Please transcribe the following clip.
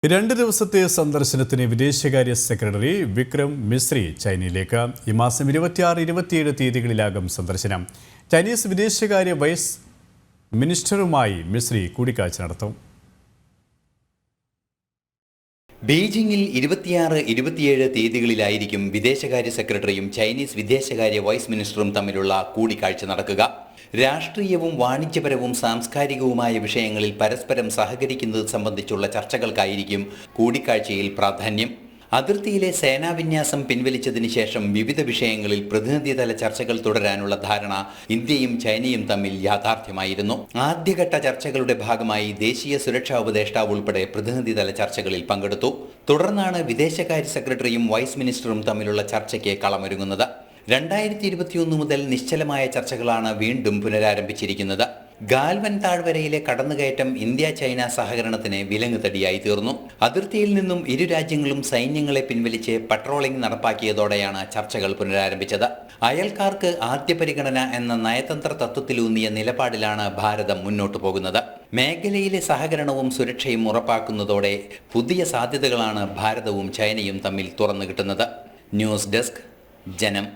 2 ദിവസത്തെ സന്ദർശനത്തിന് വിദേശകാര്യ സെക്രട്ടറി വിക്രം മിശ്രി ചൈനയിലേക്ക് ഈ മാസം 26-27 തീയതികളിലാകും സന്ദർശനം. ചൈനീസ് വിദേശകാര്യ വൈസ് മിനിസ്റ്ററുമായി മിശ്രി കൂടിക്കാഴ്ച നടത്തും. ബീജിംഗിൽ 26-27 തീയതികളിലായിരിക്കും വിദേശകാര്യ സെക്രട്ടറിയും ചൈനീസ് വിദേശകാര്യ വൈസ് മിനിസ്റ്ററും തമ്മിലുള്ള കൂടിക്കാഴ്ച നടക്കുക. രാഷ്ട്രീയവും വാണിജ്യപരവും സാംസ്കാരികവുമായ വിഷയങ്ങളിൽ പരസ്പരം സഹകരിക്കുന്നത് സംബന്ധിച്ചുള്ള ചർച്ചകൾക്കായിരിക്കും കൂടിക്കാഴ്ചയിൽ പ്രാധാന്യം. അതിർത്തിയിലെ സേനാവിന്യാസം പിൻവലിച്ചതിന് ശേഷം വിവിധ വിഷയങ്ങളിൽ പ്രതിനിധിതല ചർച്ചകൾ തുടരാനുള്ള ധാരണ ഇന്ത്യയും ചൈനയും തമ്മിൽ യാഥാർത്ഥ്യമായിരുന്നു. ആദ്യഘട്ട ചർച്ചകളുടെ ഭാഗമായി ദേശീയ സുരക്ഷാ ഉപദേഷ്ടാവ് ഉൾപ്പെടെ പ്രതിനിധിതല ചർച്ചകളിൽ പങ്കെടുത്തു. തുടർന്നാണ് വിദേശകാര്യ സെക്രട്ടറിയും വൈസ് മിനിസ്റ്ററും തമ്മിലുള്ള ചർച്ചയ്ക്ക് കളമൊരുങ്ങുന്നത്. 2021 മുതൽ നിശ്ചലമായ ചർച്ചകളാണ് വീണ്ടും പുനരാരംഭിച്ചിരിക്കുന്നത്. ഗാൽവൻ താഴ്വരയിലെ കടന്നുകയറ്റം ഇന്ത്യ ചൈന സഹകരണത്തിന് വിലങ്ങുതടിയായി തീർന്നു. അതിർത്തിയിൽ നിന്നും ഇരു രാജ്യങ്ങളും സൈന്യങ്ങളെ പിൻവലിച്ച് പട്രോളിംഗ് നടപ്പാക്കിയതോടെയാണ് ചർച്ചകൾ പുനരാരംഭിച്ചത്. അയൽക്കാർക്ക് ആദ്യ പരിഗണന എന്ന നയതന്ത്ര തത്വത്തിലൂന്നിയ നിലപാടിലാണ് ഭാരതം മുന്നോട്ടു പോകുന്നത്. മേഖലയിലെ സഹകരണവും സുരക്ഷയും ഉറപ്പാക്കുന്നതോടെ പുതിയ സാധ്യതകളാണ് ഭാരതവും ചൈനയും തമ്മിൽ തുറന്നു കിട്ടുന്നത്. ന്യൂസ് ഡെസ്ക്, ജനം.